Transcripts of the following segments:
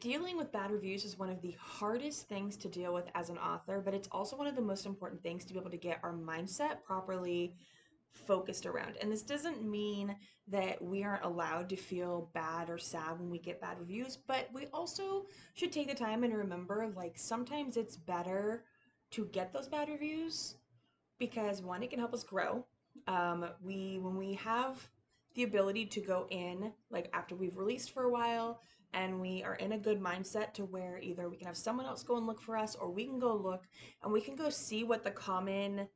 Dealing with bad reviews is one of the hardest things to deal with as an author, but it's also one of the most important things to be able to get our mindset properly focused around. And this doesn't mean that we aren't allowed to feel bad or sad when we get bad reviews, but we also should take the time and remember like sometimes it's better to get those bad reviews because one, it can help us grow. When we have the ability to go in like after we've released for a while and we are in a good mindset to where either we can have someone else go and look for us or we can go look and we can go see what the common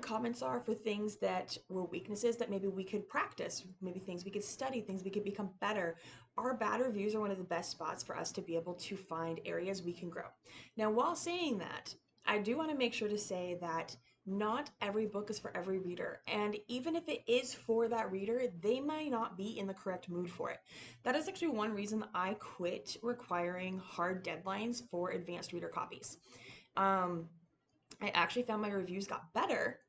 comments are for things that were weaknesses that maybe we could practice, maybe things we could study, things we could become better. Our bad reviews are one of the best spots for us to be able to find areas we can grow. Now, while saying that, I do want to make sure to say that not every book is for every reader. And even if it is for that reader, they might not be in the correct mood for it. That is actually one reason that I quit requiring hard deadlines for advanced reader copies. Um, I actually found my reviews got better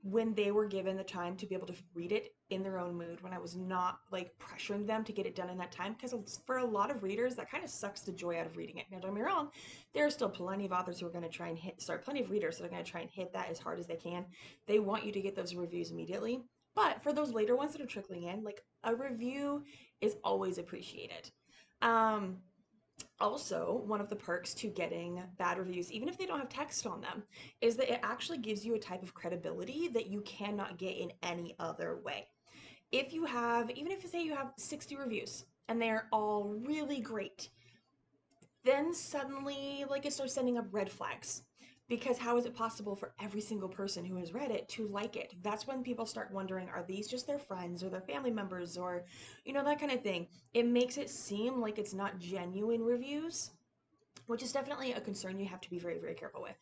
when they were given the time to be able to read it in their own mood, when I was not like pressuring them to get it done in that time. Because for a lot of readers, that kind of sucks the joy out of reading it. Now, don't get me wrong, there are still plenty of authors who are going to try and plenty of readers that are going to try and hit that as hard as they can. They want you to get those reviews immediately. But for those later ones that are trickling in, like a review is always appreciated. Um, Also, one of the perks to getting bad reviews, even if they don't have text on them, is that it actually gives you a type of credibility that you cannot get in any other way. If you have, even if you say you have 60 reviews and they're all really great, then suddenly like it starts sending up red flags, because how is it possible for every single person who has read it to like it? That's when people start wondering, are these just their friends or their family members, or that kind of thing. It makes it seem like it's not genuine reviews, which is definitely a concern you have to be very, very careful with.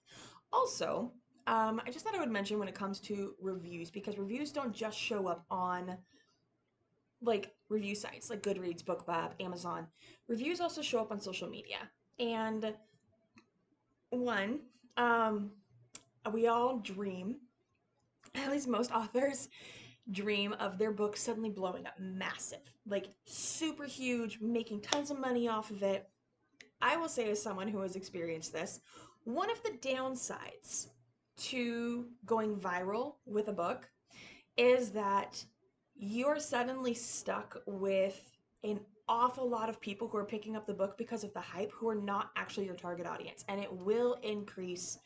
Also, I just thought I would mention when it comes to reviews, because reviews don't just show up on like review sites like Goodreads, BookBub, Amazon. Reviews also show up on social media. And one, um, we all dream, at least most authors dream of their book suddenly blowing up massive, like super huge, making tons of money off of it. I will say, as someone who has experienced this, one of the downsides to going viral with a book is that you're suddenly stuck with an awful lot of people who are picking up the book because of the hype, who are not actually your target audience, and it will increase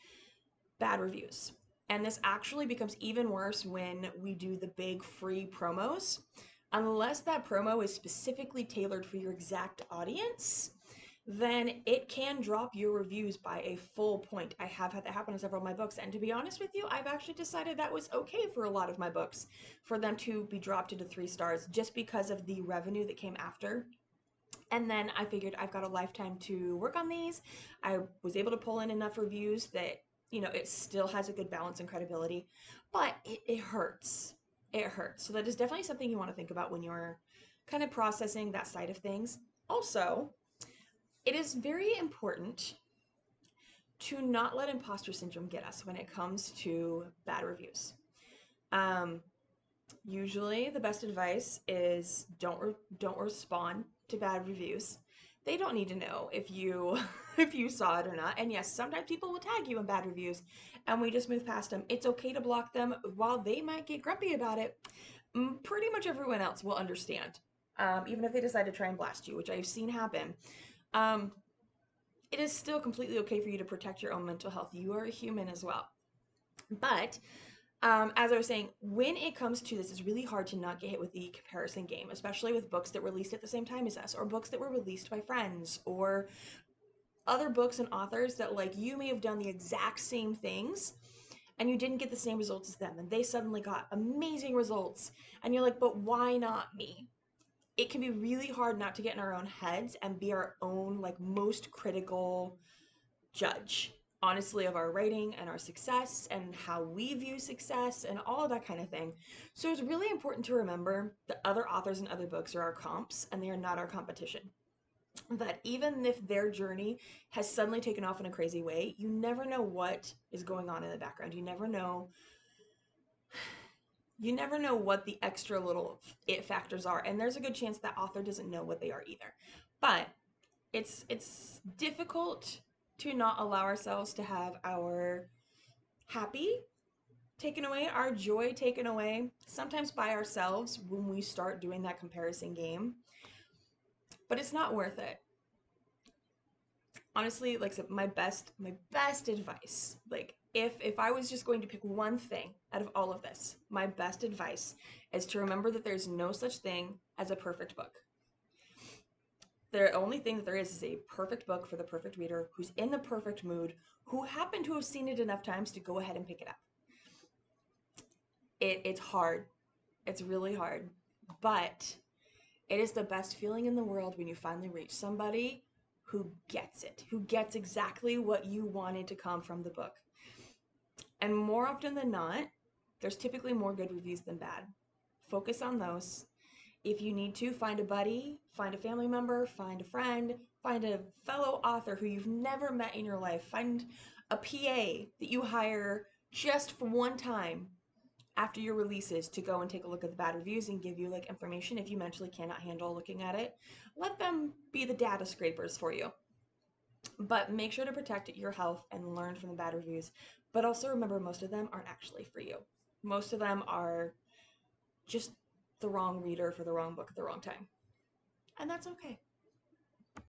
bad reviews. And this actually becomes even worse when we do the big free promos. Unless that promo is specifically tailored for your exact audience, then it can drop your reviews by a full point. I have had that happen in several of my books. And to be honest with you, I've actually decided that was okay for a lot of my books for them to be dropped into 3 stars just because of the revenue that came after. And then I figured I've got a lifetime to work on these. I was able to pull in enough reviews that, it still has a good balance and credibility, but it hurts. It hurts. So that is definitely something you want to think about when you're kind of processing that side of things. Also, it is very important to not let imposter syndrome get us when it comes to bad reviews. Um, Usually, the best advice is don't respond to bad reviews. They don't need to know if you if you saw it or not. And yes, sometimes people will tag you in bad reviews, and we just move past them. It's okay to block them. While they might get grumpy about it, pretty much everyone else will understand. Even if they decide to try and blast you, which I've seen happen. Um, it is still completely okay for you to protect your own mental health. You are a human as well. But as I was saying, when it comes to this, it's really hard to not get hit with the comparison game, especially with books that released at the same time as us, or books that were released by friends, or other books and authors that, like, you may have done the exact same things and you didn't get the same results as them, and they suddenly got amazing results, and you're like, but why not me? It can be really hard not to get in our own heads and be our own, like, most critical judge, honestly, of our writing and our success and how we view success and all of that kind of thing. So it's really important to remember that other authors and other books are our comps and they are not our competition. That even if their journey has suddenly taken off in a crazy way, you never know what is going on in the background. You never know what the extra little it factors are, and there's a good chance that author doesn't know what they are either. But It's difficult to not allow ourselves to have our happy taken away, our joy taken away, sometimes by ourselves when we start doing that comparison game. But it's not worth it. Honestly, like I said, my best advice, like if I was just going to pick one thing out of all of this, my best advice is to remember that there's no such thing as a perfect book. The only thing that there is a perfect book for the perfect reader who's in the perfect mood, who happened to have seen it enough times to go ahead and pick it up. It's hard. It's really hard. But it is the best feeling in the world when you finally reach somebody who gets it, who gets exactly what you wanted to come from the book. And more often than not, there's typically more good reviews than bad. Focus on those. If you need to, find a buddy, find a family member, find a friend, find a fellow author who you've never met in your life, find a PA that you hire just for one time after your releases to go and take a look at the bad reviews and give you like information if you mentally cannot handle looking at it. Let them be the data scrapers for you. But make sure to protect your health and learn from the bad reviews. But also remember, most of them aren't actually for you. Most of them are just the wrong reader for the wrong book at the wrong time. And that's okay.